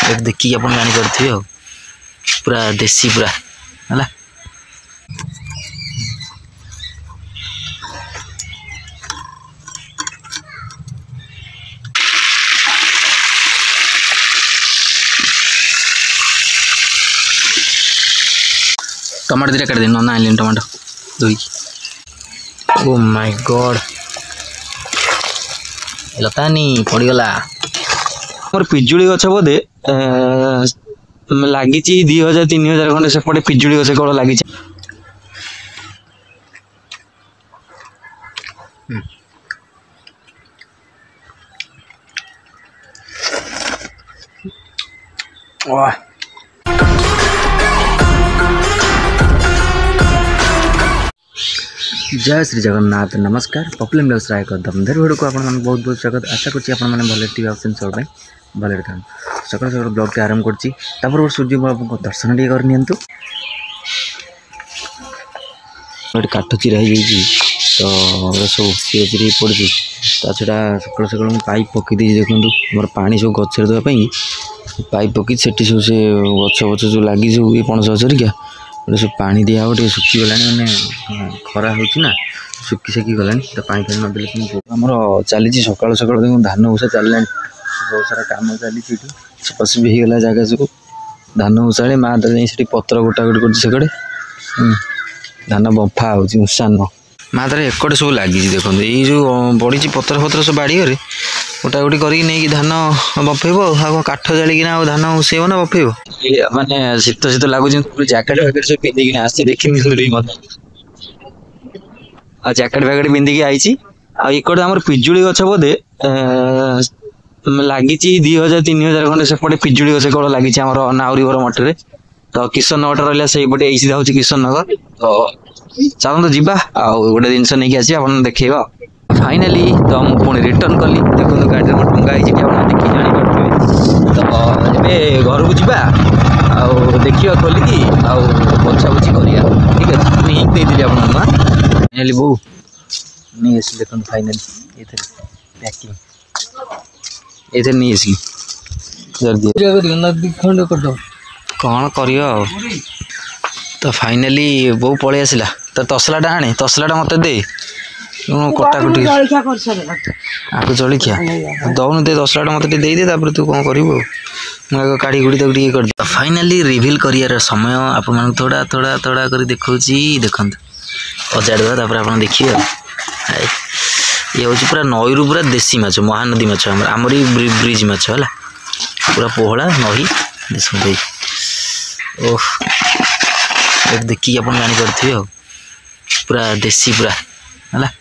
देखिए आप जानीपे हो पूरा देसी पूरा है। टमाटो दीटा काट दे ना आइल टमाटो धोई। ओ माय गॉड लतानी पड़गला मोर पिजुड़ी गछ बोधे लगी 2000-3000 खंडे सेपटे पिजुड़ी गछ कौन लगी। जय श्री जगन्नाथ नमस्कार पपुलर ब्लॉग्स राय दमधर वीडियो को आपन बहुत बहुत स्वागत। आशा करछि आपन माने भले टीवी ऑप्शन सब भाई भले था सकाळ सकाळ ब्लॉग के आरंभ करछि। तापर सूर्य बाबू को दर्शन टी कर नियंतु। गोटे काठ चिरा हो जाइए तो सब चिरे चिरे पड़ी ता छड़ा सकाळ सकाळ पाइप पकई दी देखु मोर पानी सब गछर देवाई पाइप पकई से सब से गछ गछ जो लगी सब ये पणस गछरिका गोटे सब पानी दिया गोटे सुखी गला मैंने खरा होना सुखी साखी गला तो पानी फानी नदेले आमर चली सकाल सकाल देखो धान उषा चलला बहुत सारा कम चली सफासफी भी होगा जगह सब धान उषा माँ तार पत्र गोटा गोटे कर धान बंफा होषान माँ तार एकटे सब लगी देखो ये जो बड़ी पत्र फतर सब बाड़ी घरे गोटा गोटी कर धान बफेब आ काठ जालिकिना धान उसेब ना बफेब माने शीत शीत लगुच जैकेट वैकेट सब पिंधिकी आसी देखी जैकेट वैकेट पिंधिकी आई आकटे आम पिजुड़ी गछ बोधे लगी 2000-3000 खंडे सेपटे पिजुड़ी गछ कौन लगी नाउरी घर मठे तो किशन नगर रहा से सीधा हूँ किशन नगर तो चलते जीवा गोटे जिनस नहीं आस देखा फाइनाली तो मुझे पुणी रिटर्न कली देखो गाड़ी में टंगा देखी जापर तो घर को जीवा देखा खोलिकी बछा बुछी कर ठीक है हिंट देती आप फाइनाली बो नहीं आस देखो फाइनाली ये पैकिंग ये नहीं आस कौन कर तो फाइनाली बो पलि आसला तो तसलाटा आने तसलाटा मत दे कटाकुटी आगे जलिखिया दौन दे तसलाटा मत दे तू कौन कर काढ़ी गुड़ी तक कर दे। फाइनाली रिविल कर समय आप थोड़ा थोड़ा थोड़ा कर देखा देखते अजाड़ा आप देखिए ये हूँ पूरा नई रू पूरा देसी माछ महानदी माछ आमरी ब्रिज माछ है पूरा पोहला नई देखते ओह देखिए आप जानीपे हो पूरा देसी पूरा है।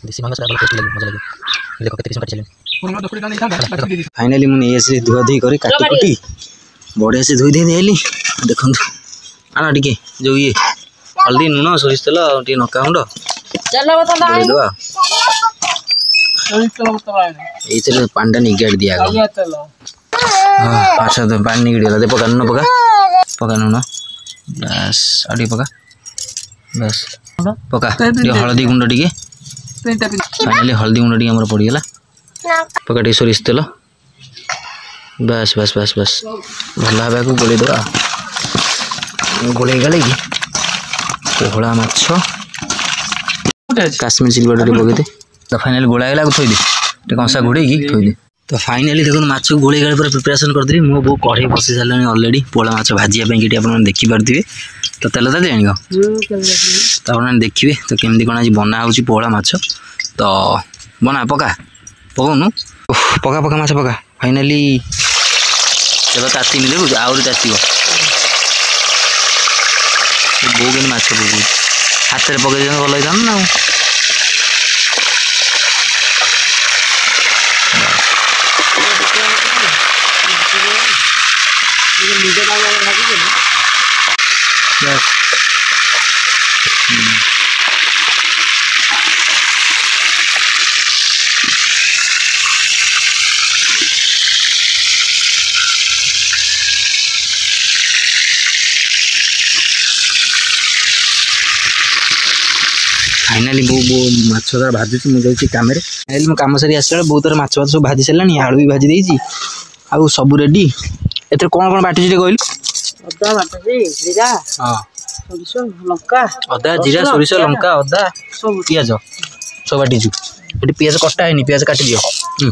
देसी मांग टेस्ट लगे मजा लगे देखो कितने किस्म चले फाइनाली मुझे ये धुआ धुई कर काटी कुटी बढ़िया से धोई देली देखो आना टे जो ये हल्दी लुण सोरिष तेल टे नका गुंड ये पानी निगाड़ दिया अच्छा तो पानी निगड़ गला पका नुण पका पका नुण बस आगे पका बस पका हलदी गुंड टे फाइनाली हल्दी गुंड टी पड़गला पका टे सोरिष तेल बस बस बस बस भल भाव को गोल दवा गोल गले कि पोहला माछ काश्मीर सिल्वर टे पकईदे तो फाइनाली गोला गला थोदे कंसा घोड़े थोदे तो फाइनाली देखो माछ को गोले गाड़ी पूरा प्रिपरेशन करदेली मो बो कढ़ई बसई सारे अलरेडी पोला माछ भाजिया कि आप देखिपे तो तेल तो जान तो आप देखिए तो केमती कौन आज बना हो पोला माछ तो बना पका पकाउनु पका पका माछ पका फाइनाली तेल ताती देखो आहरी ताती बो के माछ पकड़ हाथ में पकड़ भल होता ना फाइनाली बो बो माछ भाजुची मुझे कम मो कम सारी आसा बहुत तरह माछ सब भाजी सारा आलू भी भाजी देती आउ सब रेडी एत कौन कौन बाटी कहलु अदा जीरा सोरिष लंका अदा पियाज सब बाटीचु ये पियाज कटा है पियाज काट दियो चुन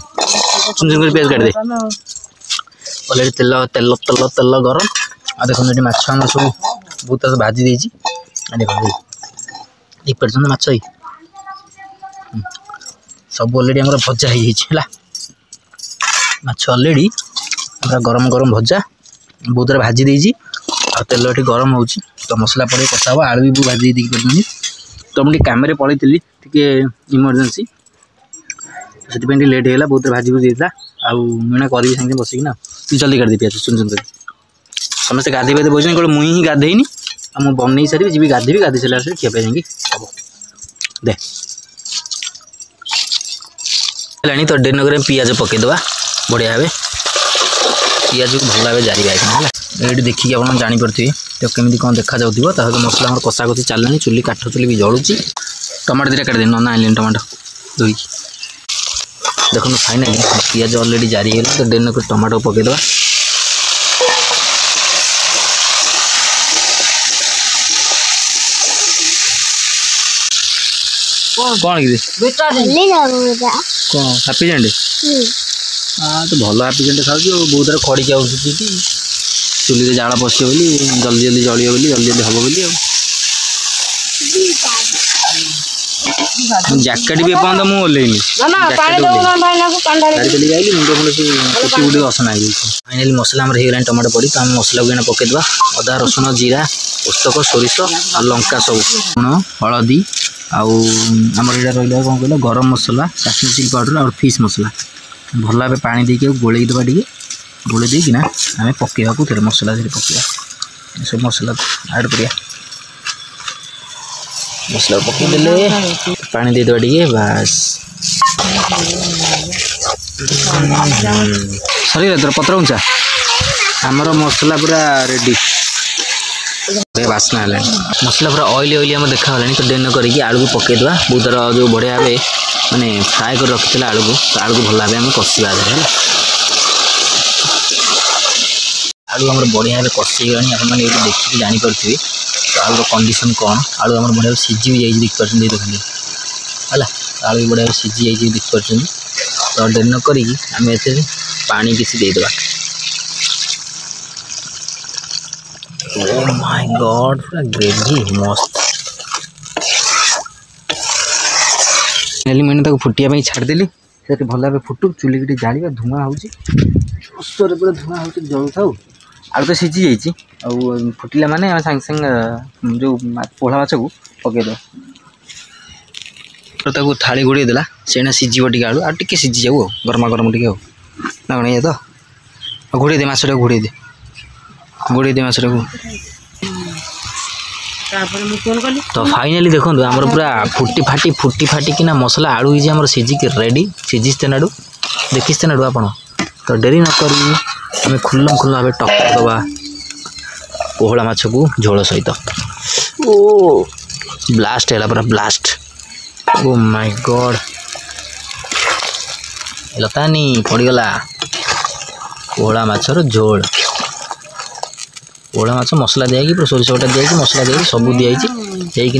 चुन पियाज काट दे अलरेडी तेल तेल तेल तेल गरम आ देखो ये माछ आम सब बहुत तरह भाजी देती देखो देखिए माछ सब अलरेडी आम भजा है माछ अलरेडी गरम गरम भजा बहुत तरह भाजी देती आ तेल ये गरम हो तो मसला पड़े कषा हम आलू भी भाजी देखिए तो मुझे कम पलैली टे इमरजेंसी से लेट होगा बहुत भाजी भूजी देता आना करी सागे बसिकिना तू जल्दी काट दे पियाज चुन चुन कर समस्त गाधे पाधे बोलते कौन मुई ही गाधेनी आ बन सारी जी गाधेबी गाधे सारा खिया पे जाकि हम दे तो डेन कर पियाज पकईदे बढ़िया भाव पियाज को भल भाव जारी है ये देखिए आप जापे तो केमी कौन देखा जाऊँ तो मसला कषा कषि चलनी चुली काठ चुली भी जलुची टमाटो दीटा काट ना आइल टमाटो धोई देखो फाइनाली पियाज अलरेडी जारी है तो डेन को टमाटो पकईदे कौन हापी जेंट हाँ तो भल हापी जेंट खाऊ बहुत तरह खड़िक आसुची चुली जाल पशे बोली जल्दी जल्दी जलियो बोली जल्दी जल्दी हम बोली जैकेट भी एपर्त मुझे ओल्लैनी मुंड मुंड असना है फाइनाली मसला हो गला टमाटो पड़ी तो आम मसला को पकईदे अदा रसुण जीरा पोस्तक सोरिष आ लंका सब लुण हलदी आमर यहाँ रहा कौन कहल गरम मसला काश्मीर चिली पाउडर और फिश मसला भल भाव पानी देके गोल देवा टे गोल देकिना आम पकईवा को मसला पकईवा सब मसला ऐड करिया मसला पकईदे पानी देदेवा टे बास सर तर पत्र उंचा आमर मसला पूरा रेडी बास्ना है मसला पूरा ऑयली ऑयली आम देखा तो डेन करके आलू को पकईदे बहुत तरह जो बढ़िया भाव माने फ्राए कर रखी आलू को तो आलू को भल भाव आम कषा है आलू आम बढ़िया भाव कषी गलानी आपने ये देखिए जापे तो आलूर कंडीशन कौन आलू आम बढ़िया सीझी भी जाइए देखिए देखते है आलू भी बढ़िया सीझी जाइए देखिए तो डेन करके पानी किसी देदेवा Oh my God, पूरा ग्रेवी मस्त मैंने फुटिया छाड़देली से भल भाव फुटू चुली की जाड़ा धुआं होसर पूरा धुआं हो जलू था आलू तो सीझी जाइए फुटिला माने सांगे सांगे जो पोला माछ को पकईद तो थाली घोड़े देला से सीझे टे आलू आ टे सीझी जाऊ गरमा गरम टे ना कौन ये तो घोड़े दे मछटा घोड़े दे गोड़े दे मछटा को तो फाइनाली देखो आमर पूरा फुटी फाटी कि मसला आलू ही सीझिक रेडी सीझी नाड़ू देखी नाड़ू आप तो डेरी नक आम खुल्लम खुल्ला भाव टक्कर दबा पोहला माछ को झोल सहित ओ ब्लास्ट है पूरा ब्लास्ट ओ माय गॉड लतानी पड़गला पोहला माछर झोल पोहला माछ मसला दिखाई पूरा सोरिष बटा दिखाई मसला दिखाई सब दिखाई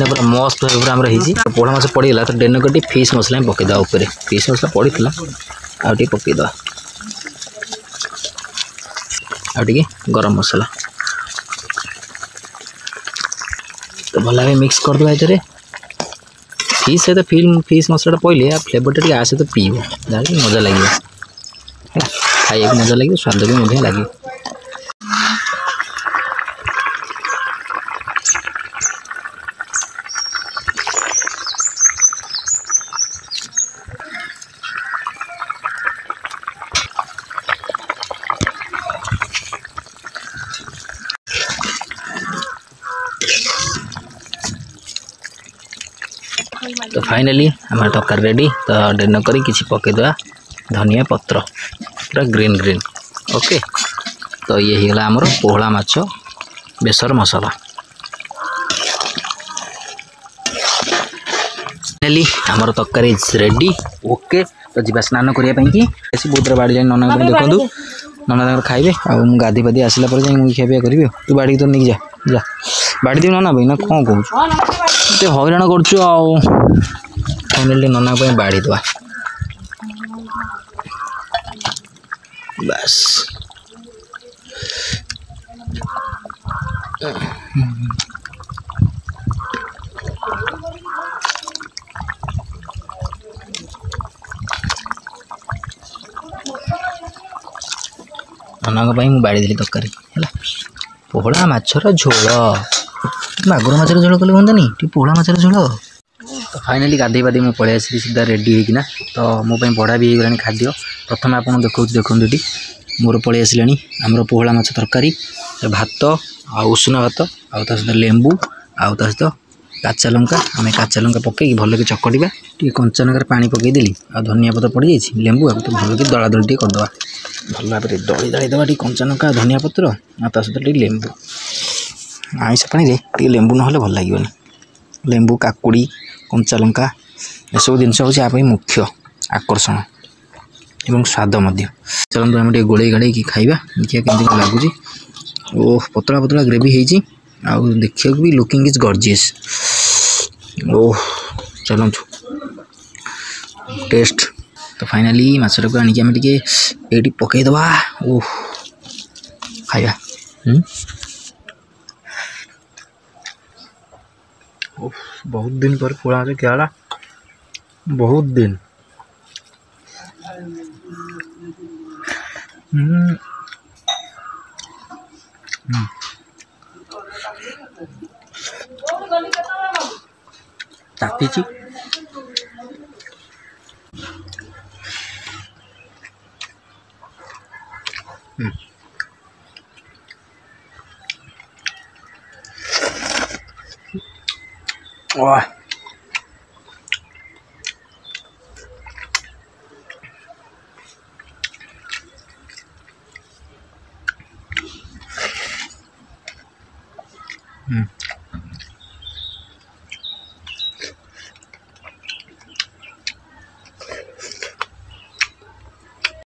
पूरा मस्त भाव पूरा आमर पोहला माछ पड़गला तो डेन कटी फिश मसला पकईदे फिश मसला पड़ी आउ पकईदे आगे गरम मसला तो भल भाव मिक्स करदे ये फिश सहित फिश मसला पड़े फ्लेवर टे आसे तो पीब जहाँकि मजा लगे खाइए मजा लगे स्वाद भी लगे। तो फाइनली हमारे तरकारी रेडी तो डेर न करी किसी पकईदे धनिया पत्र पूरा ग्रीन ग्रीन ओके। तो ये होगा आमर पोहला माछ बेसर मसला फाइनली आमर तरकारी रेडी ओके। तो जी स्नान करने की बहुत बाड़ी जाए नना देखूँ नना खाइबे गाधी पाधी आसला खियापिया करी तू बाड़ी तो नहीं जा जा बाड़ी देवी नना भाई ना कौन कहूँ हईराण कर फाइनली नना बाड़ी दवा बस नना मुझे बाड़ी देली तरकारी है पोहड़ा माछर झोल मागुर माछर झोल कले हाँ पोहड़ा माछर झोल। तो फाइनली गाधे पाधे मुझे पलि आसी सीधा रेडी होना तो मोपाई बड़ा भी होगा खाद्य प्रथम आप देखो देखो ये मोर पलि आसला आमर पोहड़ा माछ तरकारी भात उसुना भात आउ सहित लेंबू आउ सहित काचा लंका आम काचा लंका पकई भल कि चकटा टी कंचा लंकार पानी पकईदेली आ धनिया पत्र पड़ जाइए लेंबू आपको भल कि दला दली करदे भल भाव दली दली दवा कंचा लंका धनिया पत्र आ सहित लेंबू आईस पानी टे लेंबू ना भल लगे लेंबू काकुड़ी कंचा लंका एसबू जिनस हूँ आप मुख्य आकर्षण एवं स्वाद चलते आम गोले गाड़े खाइबा देखिए केमती लगुच ओह पतला पतला ग्रेवी होती देखा भी लुकिंग इज गॉर्जियस ओह चलतु टेस्ट। तो फाइनली मछटा को आनिक आम टे पकईदवा ओह खाइबा बहुत दिन पर पोड़ा से क्या बहुत दिन तापी वाह